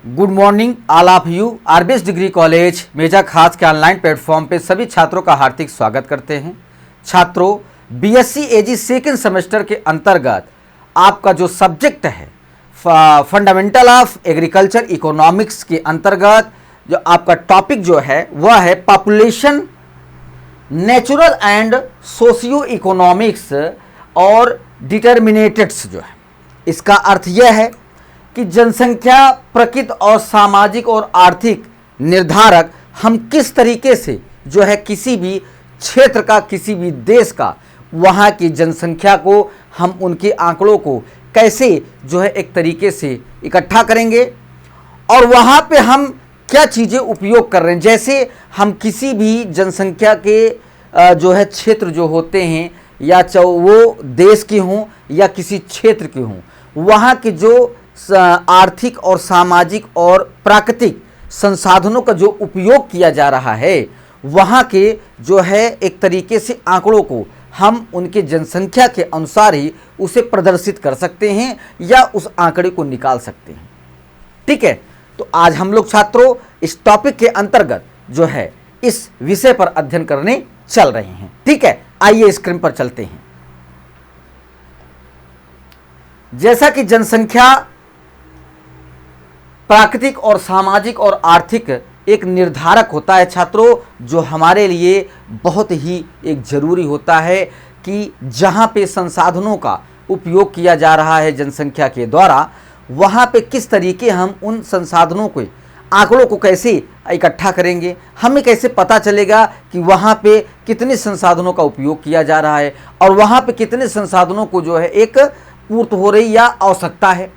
Good morning all of you. RBS degree college Meja खास के online platform पे सभी छात्रों का हार्दिक स्वागत करते हैं। छात्रों, बीएससी एजी सेकेंड सेमेस्टर के अंतर्गत आपका जो सब्जेक्ट है फंडामेंटल ऑफ एग्रीकल्चर इकोनॉमिक्स के अंतर्गत जो आपका टॉपिक जो है वह है population, natural and socio economics और डिटर्मिनेटेड्स जो है। इसका अर्थ यह है कि जनसंख्या, प्रकृति और सामाजिक और आर्थिक निर्धारक हम किस तरीके से जो है किसी भी क्षेत्र का, किसी भी देश का, वहाँ की जनसंख्या को हम उनके आंकड़ों को कैसे जो है एक तरीके से इकट्ठा करेंगे और वहाँ पे हम क्या चीज़ें उपयोग कर रहे हैं। जैसे हम किसी भी जनसंख्या के जो है क्षेत्र जो होते हैं, या चाहे वो देश के हों या किसी क्षेत्र के हों, वहाँ के जो आर्थिक और सामाजिक और प्राकृतिक संसाधनों का जो उपयोग किया जा रहा है, वहाँ के जो है एक तरीके से आंकड़ों को हम उनके जनसंख्या के अनुसार ही उसे प्रदर्शित कर सकते हैं या उस आंकड़े को निकाल सकते हैं। ठीक है, तो आज हम लोग छात्रों इस टॉपिक के अंतर्गत जो है इस विषय पर अध्ययन करने चल रहे हैं। ठीक है, आइए स्क्रीन पर चलते हैं। जैसा कि जनसंख्या प्राकृतिक और सामाजिक और आर्थिक एक निर्धारक होता है छात्रों, जो हमारे लिए बहुत ही एक जरूरी होता है कि जहाँ पे संसाधनों का उपयोग किया जा रहा है जनसंख्या के द्वारा, वहाँ पे किस तरीके हम उन संसाधनों को, आंकड़ों को कैसे इकट्ठा करेंगे। हमें कैसे पता चलेगा कि वहाँ पे कितने संसाधनों का उपयोग किया जा रहा है और वहाँ पे कितने संसाधनों को जो है एक पूर्त हो रही या आवश्यकता है।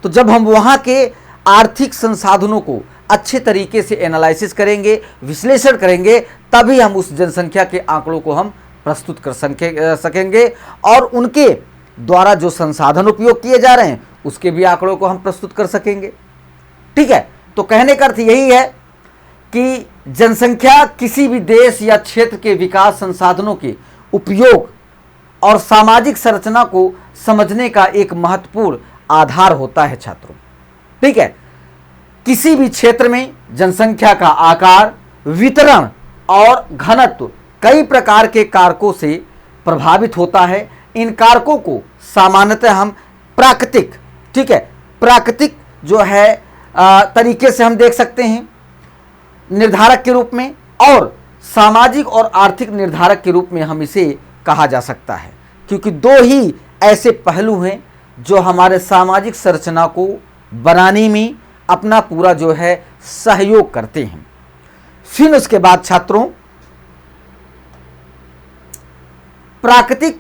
तो जब हम वहाँ के आर्थिक संसाधनों को अच्छे तरीके से एनालिसिस करेंगे, विश्लेषण करेंगे, तभी हम उस जनसंख्या के आंकड़ों को हम प्रस्तुत कर सकेंगे और उनके द्वारा जो संसाधन उपयोग किए जा रहे हैं उसके भी आंकड़ों को हम प्रस्तुत कर सकेंगे। ठीक है, तो कहने का अर्थ यही है कि जनसंख्या किसी भी देश या क्षेत्र के विकास संसाधनों के उपयोग और सामाजिक संरचना को समझने का एक महत्वपूर्ण आधार होता है छात्रों। ठीक है, किसी भी क्षेत्र में जनसंख्या का आकार, वितरण और घनत्व कई प्रकार के कारकों से प्रभावित होता है। इन कारकों को सामान्यतः हम प्राकृतिक, ठीक है, प्राकृतिक जो है तरीके से हम देख सकते हैं निर्धारक के रूप में, और सामाजिक और आर्थिक निर्धारक के रूप में हम इसे कहा जा सकता है, क्योंकि दो ही ऐसे पहलू हैं जो हमारे सामाजिक संरचना को बनाने में अपना पूरा जो है सहयोग करते हैं। फिर उसके बाद छात्रों, प्राकृतिक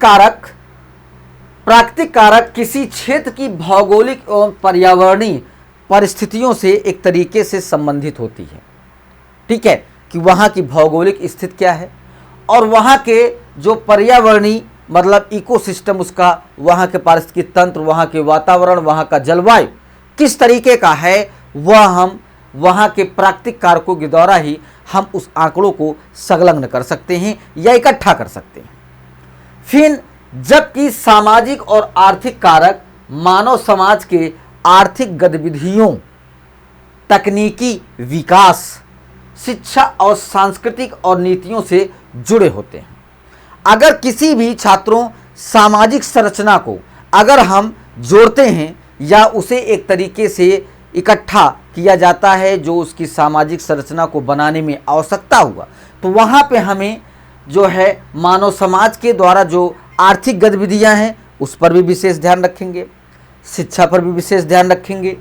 कारक किसी क्षेत्र की भौगोलिक एवं पर्यावरणीय परिस्थितियों से एक तरीके से संबंधित होती है। ठीक है, कि वहाँ की भौगोलिक स्थिति क्या है और वहाँ के जो पर्यावरणीय मतलब इकोसिस्टम, उसका वहाँ के पारिस्थितिक तंत्र, वहाँ के वातावरण, वहाँ का जलवायु किस तरीके का है, वह हम वहाँ के प्राकृतिक कारकों के द्वारा ही हम उस आंकड़ों को संलग्न कर सकते हैं या इकट्ठा कर सकते हैं। फिर जबकि सामाजिक और आर्थिक कारक मानव समाज के आर्थिक गतिविधियों, तकनीकी विकास, शिक्षा और सांस्कृतिक और नीतियों से जुड़े होते हैं। अगर किसी भी छात्रों सामाजिक संरचना को अगर हम जोड़ते हैं या उसे एक तरीके से इकट्ठा किया जाता है जो उसकी सामाजिक संरचना को बनाने में आवश्यकता हुआ, तो वहाँ पे हमें जो है मानव समाज के द्वारा जो आर्थिक गतिविधियाँ हैं उस पर भी विशेष ध्यान रखेंगे, शिक्षा पर भी विशेष ध्यान रखेंगे,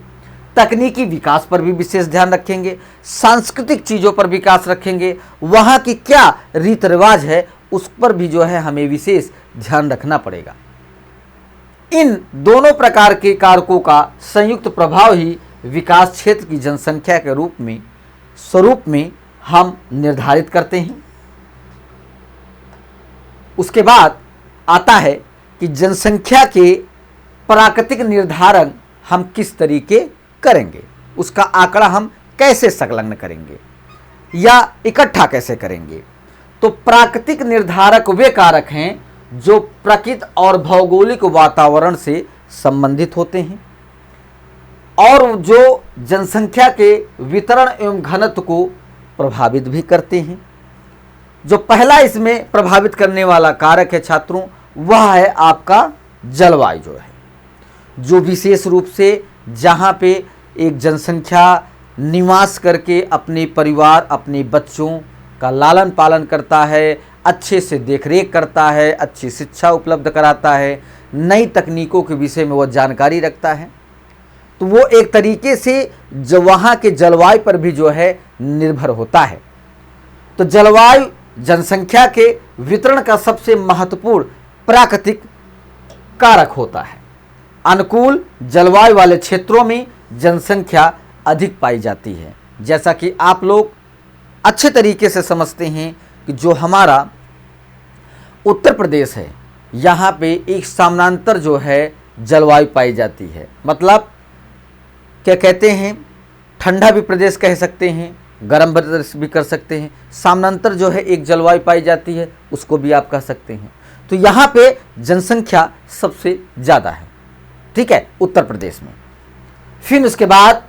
तकनीकी विकास पर भी विशेष ध्यान रखेंगे, सांस्कृतिक चीज़ों पर विकास रखेंगे, वहाँ की क्या रीति रिवाज है उस पर भी जो है हमें विशेष ध्यान रखना पड़ेगा। इन दोनों प्रकार के कारकों का संयुक्त प्रभाव ही विकास क्षेत्र की जनसंख्या के स्वरूप में हम निर्धारित करते हैं। उसके बाद आता है कि जनसंख्या के प्राकृतिक निर्धारण हम किस तरीके करेंगे, उसका आंकड़ा हम कैसे संलग्न करेंगे या इकट्ठा कैसे करेंगे। तो प्राकृतिक निर्धारक वे कारक हैं जो प्रकृति और भौगोलिक वातावरण से संबंधित होते हैं। और जो जनसंख्या के वितरण एवं घनत्व को प्रभावित भी करते हैं। जो पहला इसमें प्रभावित करने वाला कारक है छात्रों, वह है आपका जलवायु जो है, जो विशेष रूप से जहाँ पे एक जनसंख्या निवास करके अपने परिवार, अपने बच्चों का लालन पालन करता है, अच्छे से देखरेख करता है, अच्छी शिक्षा उपलब्ध कराता है, नई तकनीकों के विषय में वह जानकारी रखता है, तो वो एक तरीके से जो वहाँ के जलवायु पर भी जो है निर्भर होता है। तो जलवायु जनसंख्या के वितरण का सबसे महत्वपूर्ण प्राकृतिक कारक होता है। अनुकूल जलवायु वाले क्षेत्रों में जनसंख्या अधिक पाई जाती है। जैसा कि आप लोग अच्छे तरीके से समझते हैं कि जो हमारा उत्तर प्रदेश है, यहाँ पे एक समानांतर जो है जलवायु पाई जाती है। मतलब क्या कहते हैं, ठंडा भी प्रदेश कह सकते हैं, गर्म प्रदेश भी कर सकते हैं। समानांतर जो है एक जलवायु पाई जाती है, उसको भी आप कह सकते हैं। तो यहाँ पे जनसंख्या सबसे ज़्यादा है, ठीक है, उत्तर प्रदेश में। फिर उसके बाद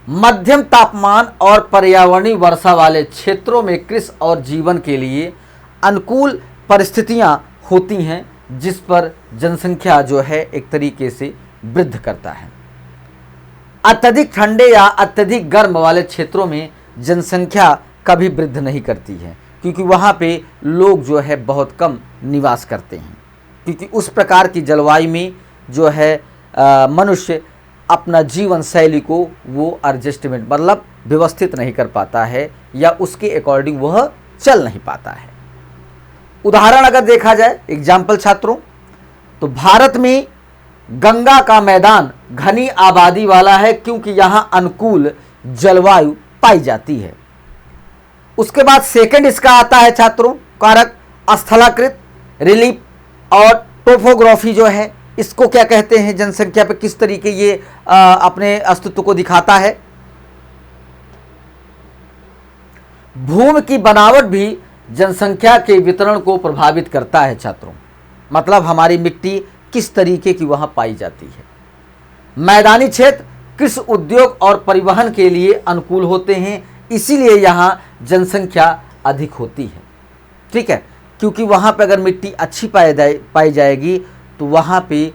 मध्यम तापमान और पर्यावरणीय वर्षा वाले क्षेत्रों में कृषि और जीवन के लिए अनुकूल परिस्थितियां होती हैं, जिस पर जनसंख्या जो है एक तरीके से वृद्धि करता है। अत्यधिक ठंडे या अत्यधिक गर्म वाले क्षेत्रों में जनसंख्या कभी वृद्धि नहीं करती है, क्योंकि वहाँ पे लोग जो है बहुत कम निवास करते हैं, क्योंकि उस प्रकार की जलवायु में जो है मनुष्य अपना जीवन शैली को वो एडजस्टमेंट मतलब व्यवस्थित नहीं कर पाता है, या उसके अकॉर्डिंग वह चल नहीं पाता है। उदाहरण अगर देखा जाए, एग्जाम्पल छात्रों, तो भारत में गंगा का मैदान घनी आबादी वाला है, क्योंकि यहाँ अनुकूल जलवायु पाई जाती है। उसके बाद सेकंड इसका आता है छात्रों कारक स्थलाकृत रिलीफ और टोपोग्राफी जो है, इसको क्या कहते हैं, जनसंख्या पे किस तरीके ये अपने अस्तित्व को दिखाता है। भूमि की बनावट भी जनसंख्या के वितरण को प्रभावित करता है छात्रों। मतलब हमारी मिट्टी किस तरीके की वहां पाई जाती है। मैदानी क्षेत्र कृषि उद्योग और परिवहन के लिए अनुकूल होते हैं, इसीलिए यहाँ जनसंख्या अधिक होती है, ठीक है, क्योंकि वहाँ पे अगर मिट्टी अच्छी पाई जाएगी तो वहाँ पे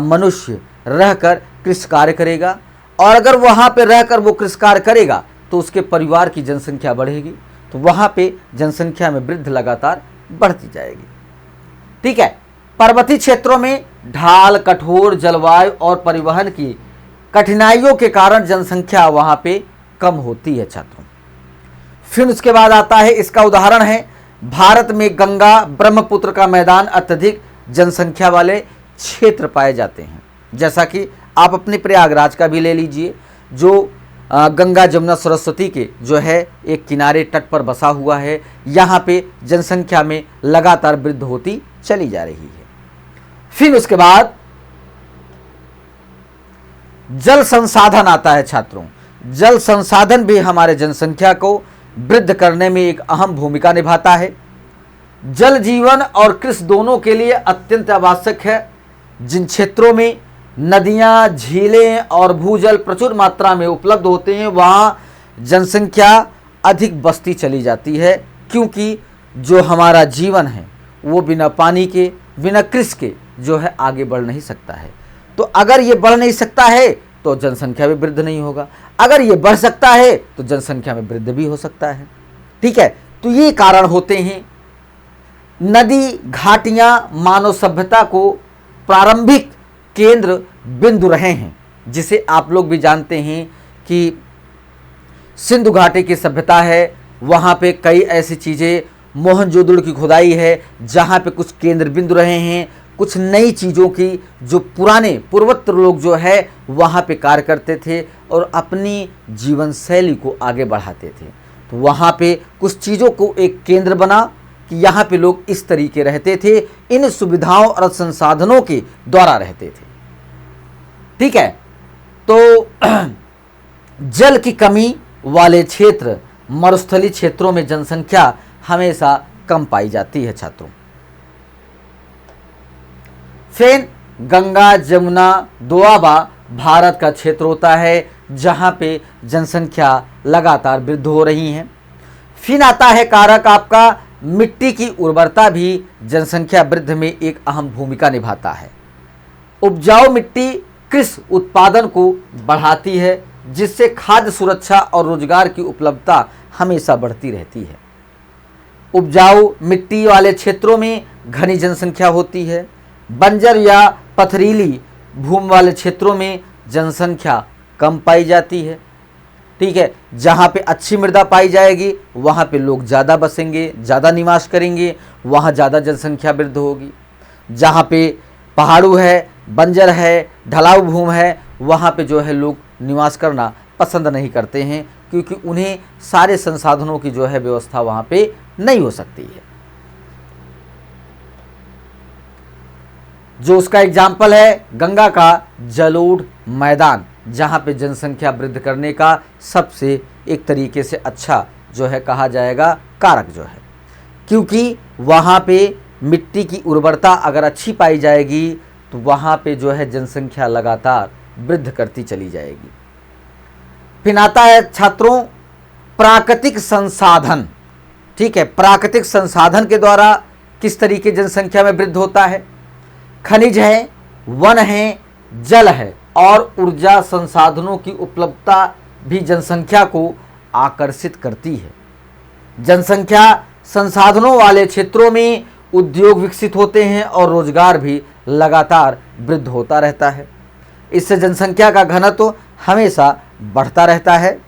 मनुष्य रहकर कृषि कार्य करेगा, और अगर वहाँ पे रहकर वो कृषि कार्य करेगा तो उसके परिवार की जनसंख्या बढ़ेगी, तो वहाँ पे जनसंख्या में वृद्धि लगातार बढ़ती जाएगी, ठीक है। पर्वतीय क्षेत्रों में ढाल, कठोर जलवायु और परिवहन की कठिनाइयों के कारण जनसंख्या वहाँ पे कम होती है छात्रों। फिर उसके बाद आता है, इसका उदाहरण है भारत में गंगा ब्रह्मपुत्र का मैदान अत्यधिक जनसंख्या वाले क्षेत्र पाए जाते हैं। जैसा कि आप अपने प्रयागराज का भी ले लीजिए, जो गंगा जमुना सरस्वती के जो है एक किनारे तट पर बसा हुआ है, यहाँ पे जनसंख्या में लगातार वृद्धि होती चली जा रही है। फिर उसके बाद जल संसाधन आता है छात्रों। जल संसाधन भी हमारे जनसंख्या को वृद्धि करने में एक अहम भूमिका निभाता है। जल जीवन और कृषि दोनों के लिए अत्यंत आवश्यक है। जिन क्षेत्रों में नदियां, झीलें और भूजल प्रचुर मात्रा में उपलब्ध होते हैं, वहाँ जनसंख्या अधिक बसती चली जाती है, क्योंकि जो हमारा जीवन है वो बिना पानी के, बिना कृषि के जो है आगे बढ़ नहीं सकता है। तो अगर ये बढ़ नहीं सकता है तो जनसंख्या में वृद्धि नहीं होगा, अगर ये बढ़ सकता है तो जनसंख्या में वृद्धि भी हो सकता है, ठीक है। तो ये कारण होते हैं। नदी, घाटियाँ मानव सभ्यता को प्रारंभिक केंद्र बिंदु रहे हैं, जिसे आप लोग भी जानते हैं कि सिंधु घाटी की सभ्यता है, वहाँ पे कई ऐसी चीज़ें, मोहनजोदड़ो की खुदाई है जहाँ पे कुछ केंद्र बिंदु रहे हैं, कुछ नई चीज़ों की जो पुराने पूर्वोत्तर लोग जो है वहाँ पे कार्य करते थे और अपनी जीवन शैली को आगे बढ़ाते थे। तो वहाँ पे कुछ चीज़ों को एक केंद्र बना कि यहाँ पे लोग इस तरीके रहते थे, इन सुविधाओं और संसाधनों के द्वारा रहते थे, ठीक है। तो जल की कमी वाले क्षेत्र, मरुस्थलीय क्षेत्रों में जनसंख्या हमेशा कम पाई जाती है छात्रों। फिर गंगा जमुना दोआबा भारत का क्षेत्र होता है जहाँ पे जनसंख्या लगातार वृद्धि हो रही है। फिर आता है कारक आपका मिट्टी की उर्वरता भी जनसंख्या वृद्धि में एक अहम भूमिका निभाता है। उपजाऊ मिट्टी कृषि उत्पादन को बढ़ाती है जिससे खाद्य सुरक्षा और रोजगार की उपलब्धता हमेशा बढ़ती रहती है। उपजाऊ मिट्टी वाले क्षेत्रों में घनी जनसंख्या होती है। बंजर या पथरीली भूमि वाले क्षेत्रों में जनसंख्या कम पाई जाती है। ठीक है, जहाँ पे अच्छी मृदा पाई जाएगी वहाँ पे लोग ज़्यादा बसेंगे, ज़्यादा निवास करेंगे, वहाँ ज़्यादा जनसंख्या वृद्धि होगी। जहाँ पे पहाड़ू है, बंजर है, ढलाऊ भूमि है, वहाँ पे जो है लोग निवास करना पसंद नहीं करते हैं क्योंकि उन्हें सारे संसाधनों की जो है व्यवस्था वहाँ पे नहीं हो सकती है। जो उसका एग्जाम्पल है गंगा का जलोढ़ मैदान, जहाँ पे जनसंख्या वृद्धि करने का सबसे एक तरीके से अच्छा जो है कहा जाएगा कारक जो है, क्योंकि वहाँ पे मिट्टी की उर्वरता अगर अच्छी पाई जाएगी तो वहाँ पे जो है जनसंख्या लगातार वृद्धि करती चली जाएगी। फिर आता है छात्रों प्राकृतिक संसाधन। ठीक है, प्राकृतिक संसाधन के द्वारा किस तरीके जनसंख्या में वृद्धि होता है। खनिज है, वन है, जल है और ऊर्जा संसाधनों की उपलब्धता भी जनसंख्या को आकर्षित करती है। जनसंख्या संसाधनों वाले क्षेत्रों में उद्योग विकसित होते हैं और रोजगार भी लगातार वृद्धि होता रहता है। इससे जनसंख्या का घनत्व हमेशा बढ़ता रहता है।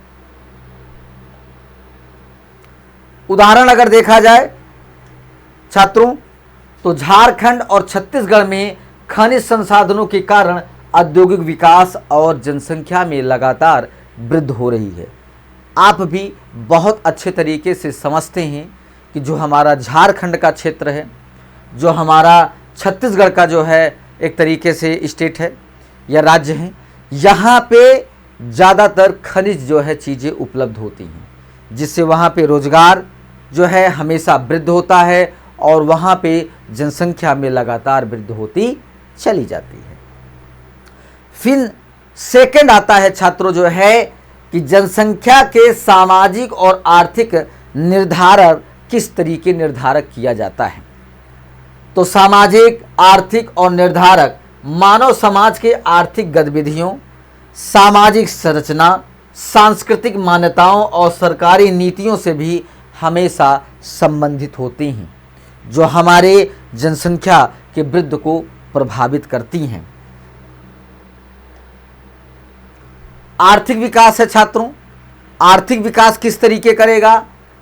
उदाहरण अगर देखा जाए छात्रों तो झारखंड और छत्तीसगढ़ में खनिज संसाधनों के कारण औद्योगिक विकास और जनसंख्या में लगातार वृद्धि हो रही है। आप भी बहुत अच्छे तरीके से समझते हैं कि जो हमारा झारखंड का क्षेत्र है, जो हमारा छत्तीसगढ़ का जो है एक तरीके से स्टेट है या राज्य है, यहाँ पे ज़्यादातर खनिज जो है चीज़ें उपलब्ध होती हैं, जिससे वहाँ पे रोजगार जो है हमेशा वृद्धि होता है और वहाँ पे जनसंख्या में लगातार वृद्धि होती चली जाती है। फिर सेकंड आता है छात्रों जो है कि जनसंख्या के सामाजिक और आर्थिक निर्धारक किस तरीके निर्धारक किया जाता है। तो सामाजिक, आर्थिक और निर्धारक मानव समाज के आर्थिक गतिविधियों, सामाजिक संरचना, सांस्कृतिक मान्यताओं और सरकारी नीतियों से भी हमेशा संबंधित होती हैं, जो हमारे जनसंख्या के वृद्धि को प्रभावित करती हैं। आर्थिक विकास है छात्रों, आर्थिक विकास किस तरीके करेगा।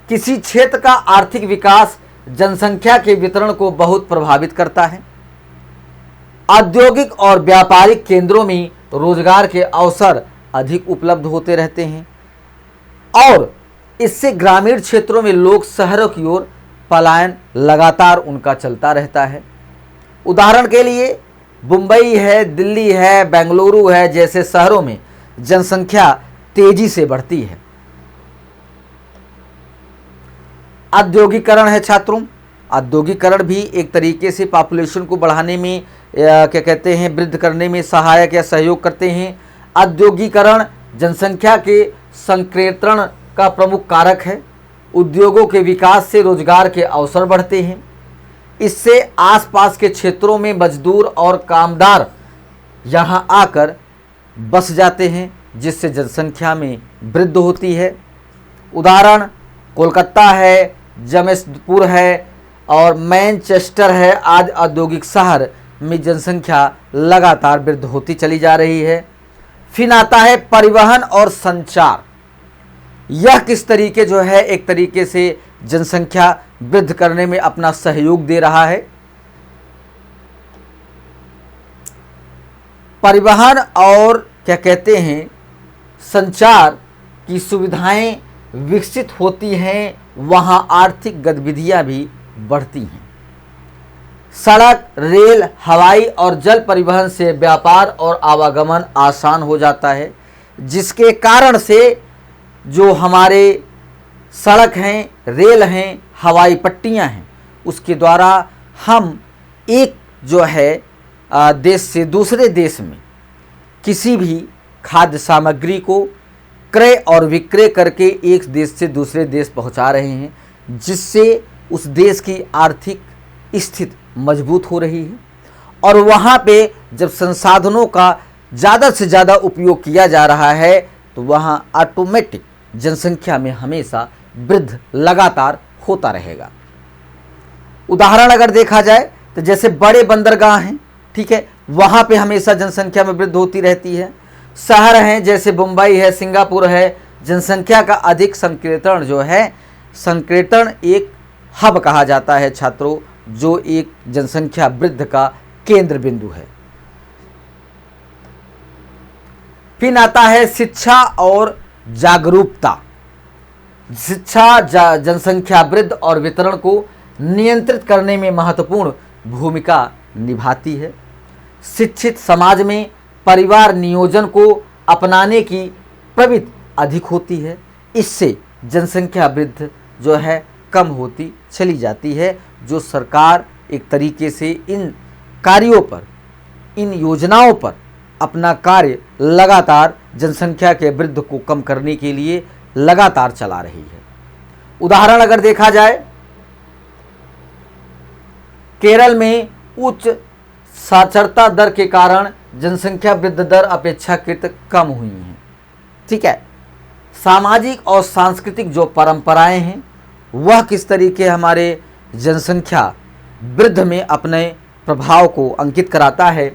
किसी क्षेत्र का आर्थिक विकास जनसंख्या के वितरण को बहुत प्रभावित करता है। औद्योगिक और व्यापारिक केंद्रों में रोजगार के अवसर अधिक उपलब्ध होते रहते हैं और इससे ग्रामीण क्षेत्रों में लोग शहरों की ओर पलायन लगातार उनका चलता रहता है। उदाहरण के लिए मुंबई है, दिल्ली है, बेंगलुरु है जैसे शहरों में जनसंख्या तेजी से बढ़ती है। औद्योगिकरण है छात्रों, औद्योगिकरण भी एक तरीके से पॉपुलेशन को बढ़ाने में क्या कहते हैं वृद्धि करने में सहायक या सहयोग करते हैं। औद्योगिकरण जनसंख्या के संकेंद्रण का प्रमुख कारक है। उद्योगों के विकास से रोजगार के अवसर बढ़ते हैं। इससे आसपास के क्षेत्रों में मजदूर और कामदार यहाँ आकर बस जाते हैं, जिससे जनसंख्या में वृद्धि होती है। उदाहरण कोलकाता है, जमशेदपुर है और मैनचेस्टर है आज औद्योगिक शहर में जनसंख्या लगातार वृद्धि होती चली जा रही है। फिर आता है परिवहन और संचार। यह किस तरीके जो है एक तरीके से जनसंख्या वृद्धि करने में अपना सहयोग दे रहा है। परिवहन और क्या कहते हैं संचार की सुविधाएं विकसित होती हैं, वहाँ आर्थिक गतिविधियां भी बढ़ती हैं। सड़क, रेल, हवाई और जल परिवहन से व्यापार और आवागमन आसान हो जाता है, जिसके कारण से जो हमारे सड़क हैं, रेल हैं, हवाई पट्टियां हैं, उसके द्वारा हम एक जो है देश से दूसरे देश में किसी भी खाद्य सामग्री को क्रय और विक्रय करके एक देश से दूसरे देश पहुंचा रहे हैं, जिससे उस देश की आर्थिक स्थिति मजबूत हो रही है। और वहाँ पे जब संसाधनों का ज़्यादा से ज़्यादा उपयोग किया जा रहा है तो वहाँ ऑटोमेटिक जनसंख्या में हमेशा वृद्धि लगातार होता रहेगा। उदाहरण अगर देखा जाए तो जैसे बड़े बंदरगाह हैं, ठीक है, वहाँ पे हमेशा जनसंख्या में वृद्धि होती रहती है। शहर हैं जैसे मुंबई है, सिंगापुर है, जनसंख्या का अधिक संकेतन जो है, संकेतन एक हब कहा जाता है छात्रों, जो एक जनसंख्या वृद्धि का केंद्र बिंदु है। फिर आता है शिक्षा और जागरूकता। शिक्षा जनसंख्या वृद्धि और वितरण को नियंत्रित करने में महत्वपूर्ण भूमिका निभाती है। शिक्षित समाज में परिवार नियोजन को अपनाने की प्रवृत्ति अधिक होती है। इससे जनसंख्या वृद्धि जो है कम होती चली जाती है, जो सरकार एक तरीके से इन कार्यों पर, इन योजनाओं पर अपना कार्य लगातार जनसंख्या के वृद्धि को कम करने के लिए लगातार चला रही है। उदाहरण अगर देखा जाए, केरल में उच्च साक्षरता दर के कारण जनसंख्या वृद्धि दर अपेक्षाकृत कम हुई है। ठीक है, सामाजिक और सांस्कृतिक जो परंपराएं हैं वह किस तरीके हमारे जनसंख्या वृद्धि में अपने प्रभाव को अंकित कराता है।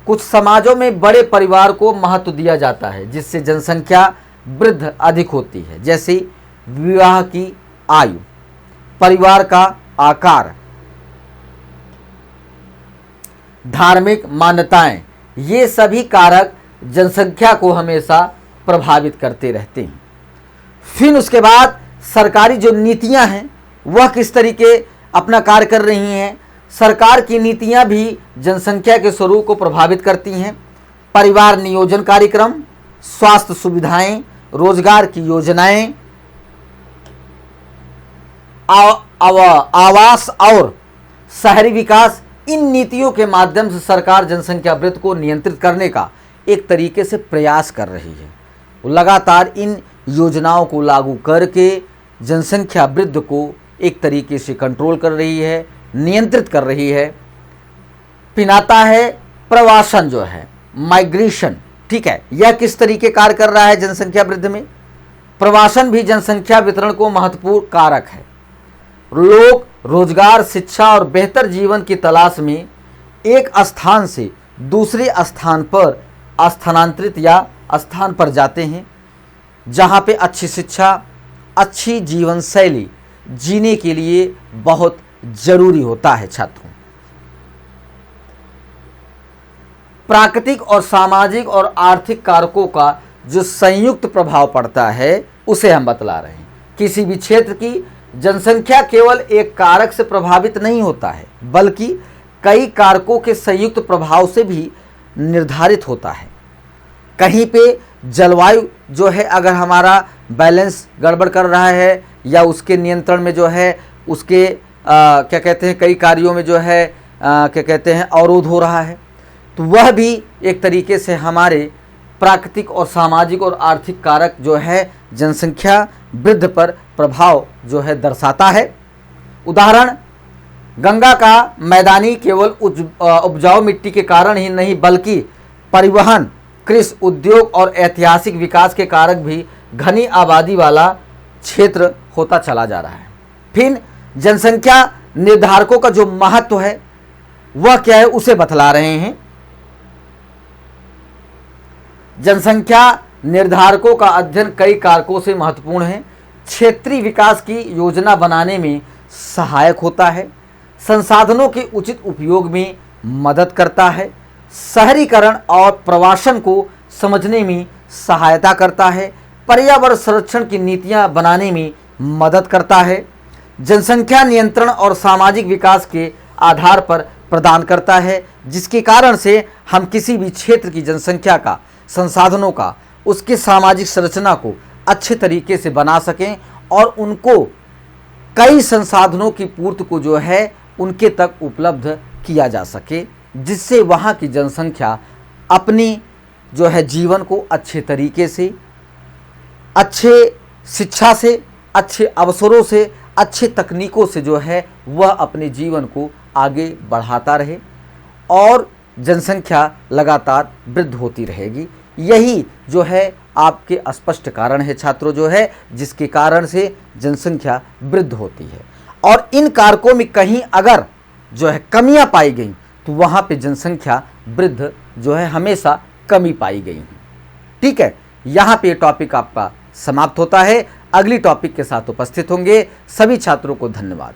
कुछ समाजों में बड़े परिवार को महत्व दिया जाता है, जिससे जनसंख्या वृद्धि अधिक होती है, जैसे विवाह की आयु, परिवार का आकार, धार्मिक मान्यताएं, ये सभी कारक जनसंख्या को हमेशा प्रभावित करते रहते हैं। फिर उसके बाद सरकारी जो नीतियां हैं वह किस तरीके अपना कार्य कर रही हैं। सरकार की नीतियां भी जनसंख्या के स्वरूप को प्रभावित करती हैं। परिवार नियोजन कार्यक्रम, स्वास्थ्य सुविधाएं, रोजगार की योजनाएं, आवास और शहरी विकास, इन नीतियों के माध्यम से सरकार जनसंख्या वृद्धि को नियंत्रित करने का एक तरीके से प्रयास कर रही है। वो लगातार इन योजनाओं को लागू करके जनसंख्या वृद्धि को एक तरीके से कंट्रोल कर रही है, नियंत्रित कर रही है। फिर आता है प्रवासन जो है, माइग्रेशन। ठीक है, यह किस तरीके कार्य कर रहा है जनसंख्या वृद्धि में। प्रवासन भी जनसंख्या वितरण को महत्वपूर्ण कारक है। लोग रोजगार, शिक्षा और बेहतर जीवन की तलाश में एक स्थान से दूसरे स्थान पर स्थानांतरित या स्थान पर जाते हैं, जहां पे अच्छी शिक्षा, अच्छी जीवन शैली जीने के लिए बहुत जरूरी होता है छात्रों। प्राकृतिक और सामाजिक और आर्थिक कारकों का जो संयुक्त प्रभाव पड़ता है उसे हम बतला रहे हैं। किसी भी क्षेत्र की जनसंख्या केवल एक कारक से प्रभावित नहीं होता है, बल्कि कई कारकों के संयुक्त प्रभाव से भी निर्धारित होता है। कहीं पे जलवायु जो है अगर हमारा बैलेंस गड़बड़ कर रहा है या उसके नियंत्रण में जो है उसके क्या कहते हैं कई कार्यों में जो है क्या कहते हैं अवरोध हो रहा है, तो वह भी एक तरीके से हमारे प्राकृतिक और सामाजिक और आर्थिक कारक जो है जनसंख्या वृद्धि पर प्रभाव जो है दर्शाता है। उदाहरण, गंगा का मैदानी केवल उपजाऊ मिट्टी के कारण ही नहीं, बल्कि परिवहन, कृषि, उद्योग और ऐतिहासिक विकास के कारक भी घनी आबादी वाला क्षेत्र होता चला जा रहा है। फिर जनसंख्या निर्धारकों का जो महत्व है वह क्या है उसे बतला रहे हैं। जनसंख्या निर्धारकों का अध्ययन कई कारकों से महत्वपूर्ण है। क्षेत्रीय विकास की योजना बनाने में सहायक होता है, संसाधनों के उचित उपयोग में मदद करता है, शहरीकरण और प्रवासन को समझने में सहायता करता है, पर्यावरण संरक्षण की नीतियां बनाने में मदद करता है, जनसंख्या नियंत्रण और सामाजिक विकास के आधार पर प्रदान करता है, जिसके कारण से हम किसी भी क्षेत्र की जनसंख्या का, संसाधनों का, उसकी सामाजिक संरचना को अच्छे तरीके से बना सकें और उनको कई संसाधनों की पूर्ति को जो है उनके तक उपलब्ध किया जा सके। जिससे वहाँ की जनसंख्या अपनी जो है जीवन को अच्छे तरीके से, अच्छे शिक्षा से, अच्छे अवसरों से, अच्छे तकनीकों से जो है वह अपने जीवन को आगे बढ़ाता रहे और जनसंख्या लगातार वृद्धि होती रहेगी। यही जो है आपके स्पष्ट कारण है छात्रों, जो है जिसके कारण से जनसंख्या वृद्धि होती है। और इन कारकों में कहीं अगर जो है कमियां पाई गई तो वहाँ पे जनसंख्या वृद्धि जो है हमेशा कमी पाई गई है। ठीक है, यहाँ पे टॉपिक आपका समाप्त होता है। अगली टॉपिक के साथ उपस्थित होंगे। सभी छात्रों को धन्यवाद।